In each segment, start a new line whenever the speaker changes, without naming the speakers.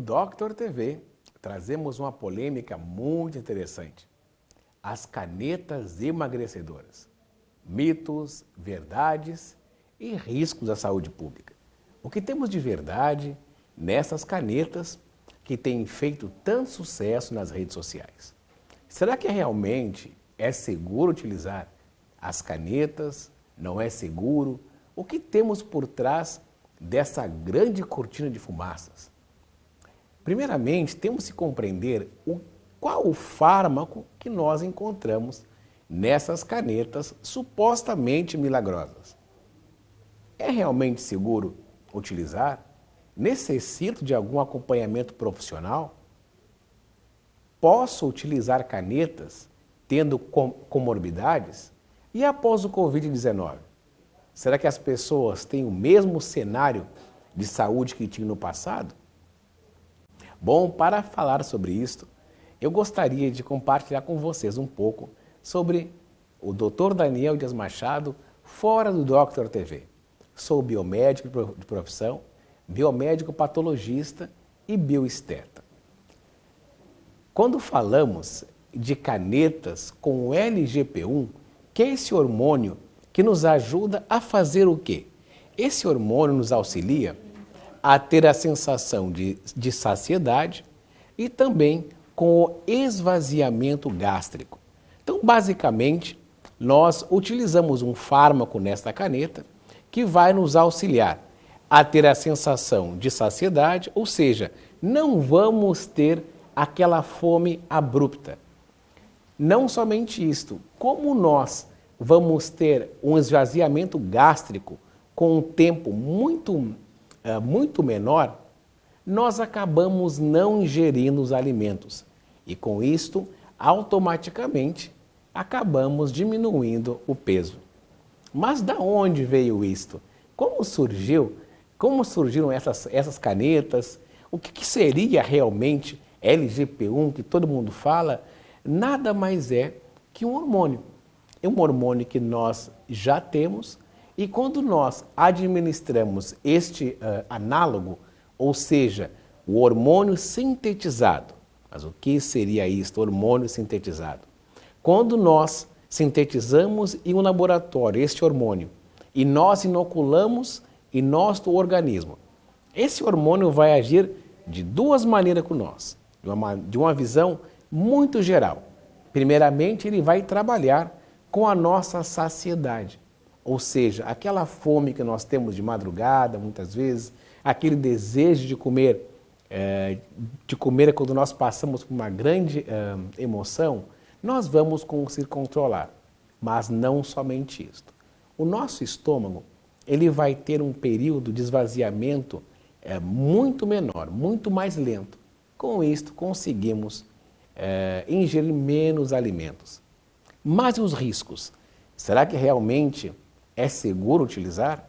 Doctor TV, trazemos uma polêmica muito interessante. As canetas emagrecedoras. Mitos, verdades e riscos da saúde pública. O que temos de verdade nessas canetas que têm feito tanto sucesso nas redes sociais? Será que realmente é seguro utilizar as canetas? Não é seguro? O que temos por trás dessa grande cortina de fumaças? Primeiramente, temos que compreender qual o fármaco que nós encontramos nessas canetas supostamente milagrosas. É realmente seguro utilizar? Necessito de algum acompanhamento profissional? Posso utilizar canetas tendo comorbidades? E após o Covid-19? Será que as pessoas têm o mesmo cenário de saúde que tinham no passado? Bom, para falar sobre isso, eu gostaria de compartilhar com vocês um pouco sobre o Dr. Daniel Dias Machado, fora do Doctor TV. Sou biomédico de profissão, biomédico patologista e bioesteta. Quando falamos de canetas com LGP1, que é esse hormônio que nos ajuda a fazer o quê? Esse hormônio nos auxilia a ter a sensação de saciedade e também com o esvaziamento gástrico. Então, basicamente, nós utilizamos um fármaco nesta caneta que vai nos auxiliar a ter a sensação de saciedade, ou seja, não vamos ter aquela fome abrupta. Não somente isto, como nós vamos ter um esvaziamento gástrico com um tempo muito menor, nós acabamos não ingerindo os alimentos e com isto, automaticamente, acabamos diminuindo o peso. Mas da onde veio isto? Como surgiu? Como surgiram essas canetas? O que seria realmente LGP1 que todo mundo fala? Nada mais é que um hormônio. É um hormônio que nós já temos e quando nós administramos este análogo, ou seja, o hormônio sintetizado. Mas o que seria isto, hormônio sintetizado? Quando nós sintetizamos em um laboratório este hormônio e nós inoculamos em nosso organismo, esse hormônio vai agir de duas maneiras com nós, de uma visão muito geral. Primeiramente, ele vai trabalhar com a nossa saciedade, ou seja, aquela fome que nós temos de madrugada, muitas vezes, aquele desejo de comer quando nós passamos por uma grande emoção, nós vamos conseguir controlar, mas não somente isto. O nosso estômago, ele vai ter um período de esvaziamento muito menor, muito mais lento. Com isto, conseguimos ingerir menos alimentos. Mas e os riscos? Será que realmente é seguro utilizar?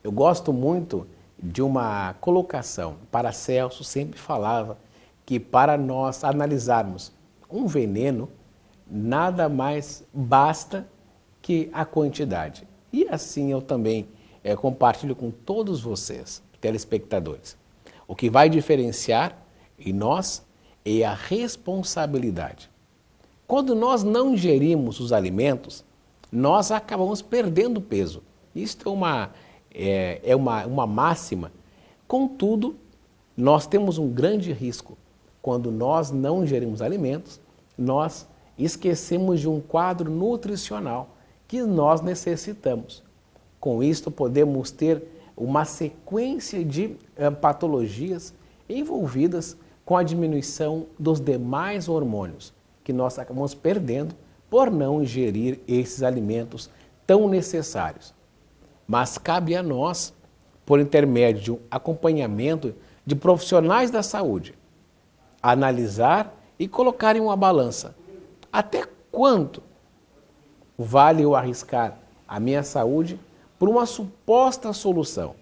Eu gosto muito de uma colocação. Paracelso sempre falava que para nós analisarmos um veneno, nada mais basta que a quantidade. E assim eu também compartilho com todos vocês, telespectadores. O que vai diferenciar em nós é a responsabilidade. Quando nós não ingerimos os alimentos, nós acabamos perdendo peso. Isto é uma máxima. Contudo, nós temos um grande risco. Quando nós não ingerimos alimentos, nós esquecemos de um quadro nutricional que nós necessitamos. Com isto, podemos ter uma sequência de patologias envolvidas com a diminuição dos demais hormônios que nós acabamos perdendo por não ingerir esses alimentos tão necessários. Mas cabe a nós, por intermédio de um acompanhamento de profissionais da saúde, analisar e colocar em uma balança. Até quanto vale eu arriscar a minha saúde por uma suposta solução?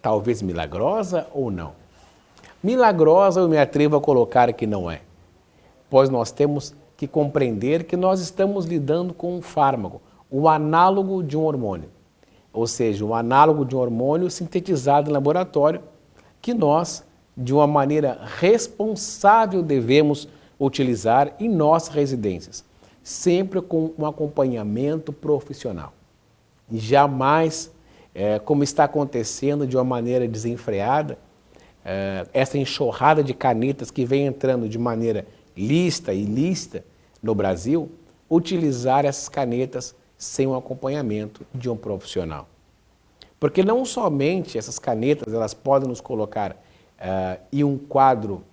Talvez milagrosa ou não. Milagrosa eu me atrevo a colocar que não é, pois nós temos que compreender que nós estamos lidando com um fármaco, o análogo de um hormônio, ou seja, um análogo de um hormônio sintetizado em laboratório que nós de uma maneira responsável devemos utilizar em nossas residências, sempre com um acompanhamento profissional. Jamais, como está acontecendo de uma maneira desenfreada, essa enxurrada de canetas que vem entrando de maneira lícita e ilícita no Brasil, utilizar essas canetas sem o acompanhamento de um profissional. Porque não somente essas canetas elas podem nos colocar em um quadro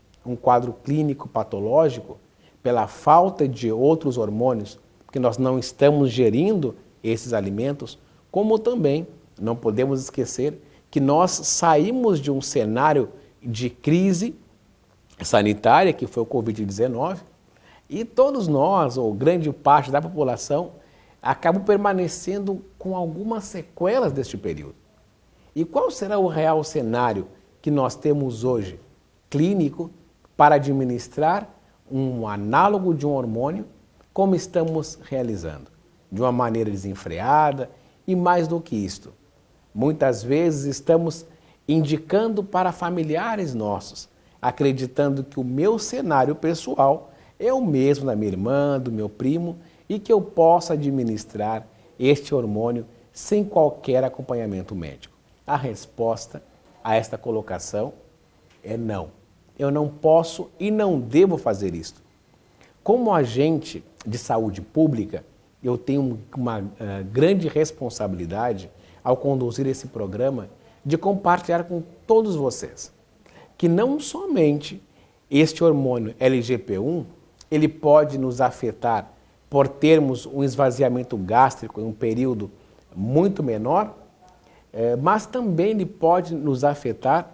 clínico patológico pela falta de outros hormônios, porque nós não estamos gerindo esses alimentos, como também não podemos esquecer que nós saímos de um cenário de crise sanitária, que foi o Covid-19, e todos nós, ou grande parte da população, acabam permanecendo com algumas sequelas deste período. E qual será o real cenário que nós temos hoje, clínico, para administrar um análogo de um hormônio, como estamos realizando? De uma maneira desenfreada e mais do que isto. Muitas vezes estamos indicando para familiares nossos, acreditando que o meu cenário pessoal é o mesmo da minha irmã, do meu primo, e que eu possa administrar este hormônio sem qualquer acompanhamento médico. A resposta a esta colocação é não. Eu não posso e não devo fazer isto. Como agente de saúde pública, eu tenho uma grande responsabilidade ao conduzir esse programa de compartilhar com todos vocês que não somente este hormônio LGP1 ele pode nos afetar por termos um esvaziamento gástrico em um período muito menor, mas também ele pode nos afetar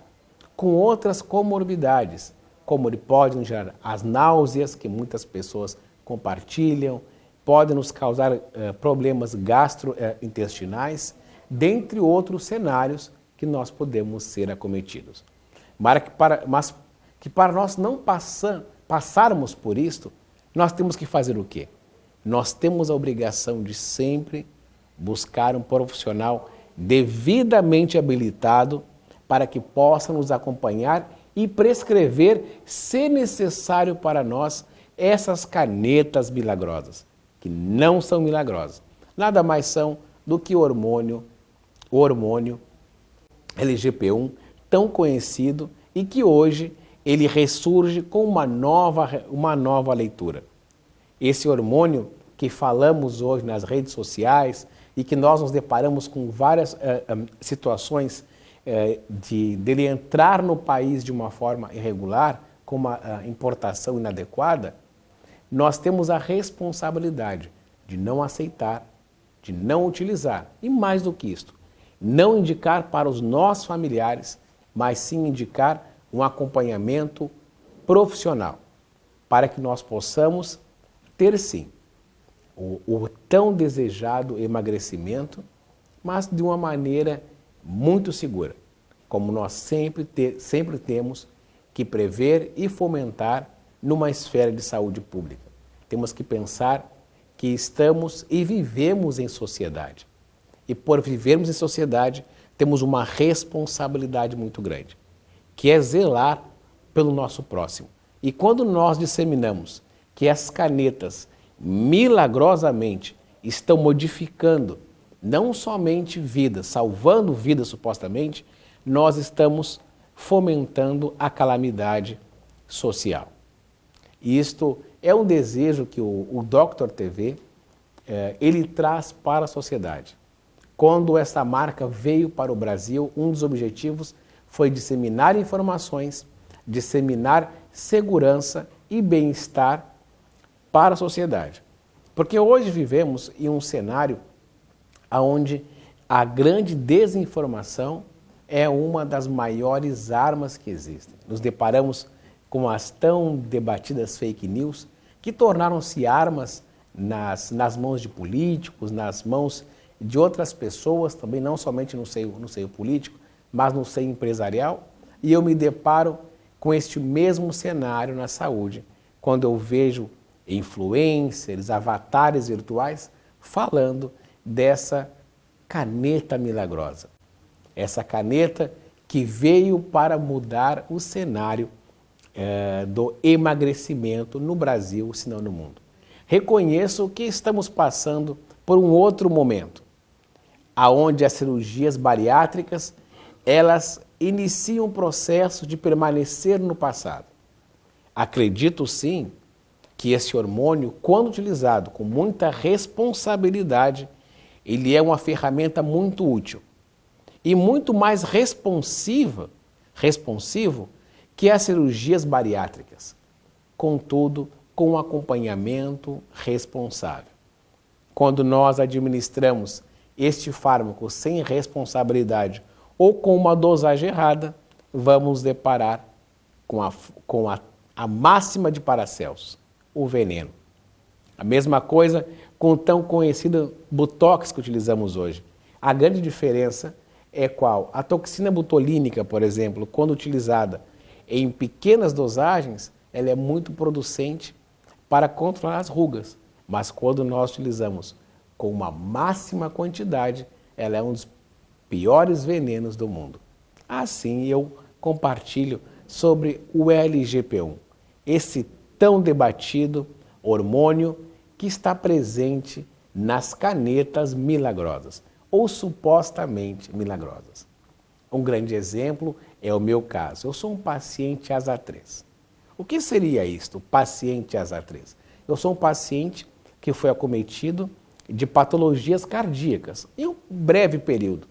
com outras comorbidades, como ele pode nos gerar as náuseas, que muitas pessoas compartilham, pode nos causar problemas gastrointestinais, dentre outros cenários que nós podemos ser acometidos. Mas que para nós não passarmos por isto, nós temos que fazer o quê? Nós temos a obrigação de sempre buscar um profissional devidamente habilitado para que possa nos acompanhar e prescrever, se necessário para nós, essas canetas milagrosas, que não são milagrosas. Nada mais são do que o hormônio LGP1, tão conhecido e que hoje ele ressurge com uma nova leitura. Esse hormônio que falamos hoje nas redes sociais e que nós nos deparamos com várias situações dele entrar no país de uma forma irregular, com uma importação inadequada, nós temos a responsabilidade de não aceitar, de não utilizar e mais do que isto, não indicar para os nossos familiares, mas sim indicar um acompanhamento profissional para que nós possamos ter sim o tão desejado emagrecimento, mas de uma maneira muito segura, como nós sempre temos que prever e fomentar numa esfera de saúde pública. Temos que pensar que estamos e vivemos em sociedade. E por vivermos em sociedade, temos uma responsabilidade muito grande, que é zelar pelo nosso próximo. E quando nós disseminamos que essas canetas milagrosamente estão modificando não somente vidas, salvando vidas supostamente, nós estamos fomentando a calamidade social. E isto é um desejo que o Dr. TV ele traz para a sociedade. Quando essa marca veio para o Brasil, um dos objetivos foi disseminar informações, disseminar segurança e bem-estar para a sociedade. Porque hoje vivemos em um cenário onde a grande desinformação é uma das maiores armas que existem. Nos deparamos com as tão debatidas fake news que tornaram-se armas nas mãos de políticos, nas mãos de outras pessoas, também não somente no seio político, mas no seio empresarial. E eu me deparo com este mesmo cenário na saúde, quando eu vejo influencers, avatares virtuais, falando dessa caneta milagrosa. Essa caneta que veio para mudar o cenário do emagrecimento no Brasil, se não no mundo. Reconheço que estamos passando por um outro momento, aonde as cirurgias bariátricas, elas iniciam um processo de permanecer no passado. Acredito sim que esse hormônio, quando utilizado com muita responsabilidade, ele é uma ferramenta muito útil e muito mais responsivo que as cirurgias bariátricas, contudo, com um acompanhamento responsável. Quando nós administramos este fármaco sem responsabilidade ou com uma dosagem errada, vamos nos deparar com a máxima de Paracelso, o veneno. A mesma coisa com o tão conhecido Botox que utilizamos hoje. A grande diferença é qual? A toxina botulínica, por exemplo, quando utilizada em pequenas dosagens, ela é muito producente para controlar as rugas, mas quando nós utilizamos com uma máxima quantidade, ela é um dos piores venenos do mundo. Assim eu compartilho sobre o LGP1, esse tão debatido hormônio que está presente nas canetas milagrosas, ou supostamente milagrosas. Um grande exemplo é o meu caso. Eu sou um paciente asa 3. O que seria isto, paciente asa 3? Eu sou um paciente que foi acometido de patologias cardíacas em um breve período.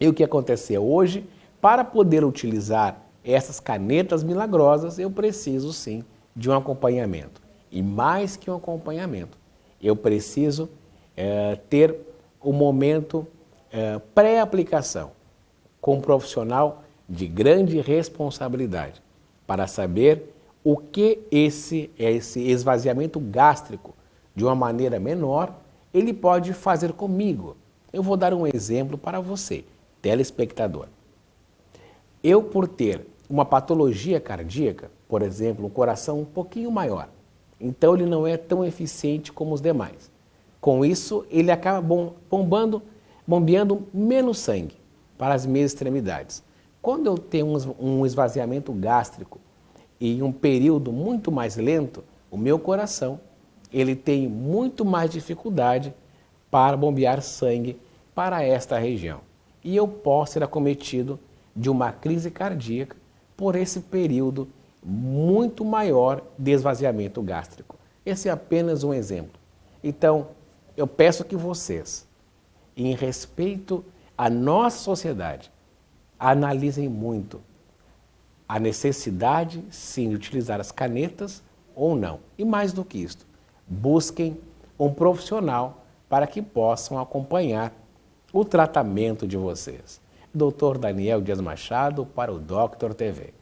E o que aconteceu hoje? Para poder utilizar essas canetas milagrosas, eu preciso sim de um acompanhamento. E mais que um acompanhamento, eu preciso ter um momento pré-aplicação com um profissional de grande responsabilidade para saber o que esse esvaziamento gástrico, de uma maneira menor, ele pode fazer comigo. Eu vou dar um exemplo para você, telespectador. Eu, por ter uma patologia cardíaca, por exemplo, um coração um pouquinho maior, então ele não é tão eficiente como os demais. Com isso, ele acaba bombeando menos sangue para as minhas extremidades. Quando eu tenho um esvaziamento gástrico em um período muito mais lento, o meu coração ele tem muito mais dificuldade para bombear sangue para esta região. E eu posso ser acometido de uma crise cardíaca por esse período muito maior de esvaziamento gástrico. Esse é apenas um exemplo. Então, eu peço que vocês, em respeito à nossa sociedade, analisem muito a necessidade, sim, de utilizar as canetas ou não. E mais do que isso, busquem um profissional para que possam acompanhar o tratamento de vocês. Dr. Daniel Dias Machado para o Dr. TV.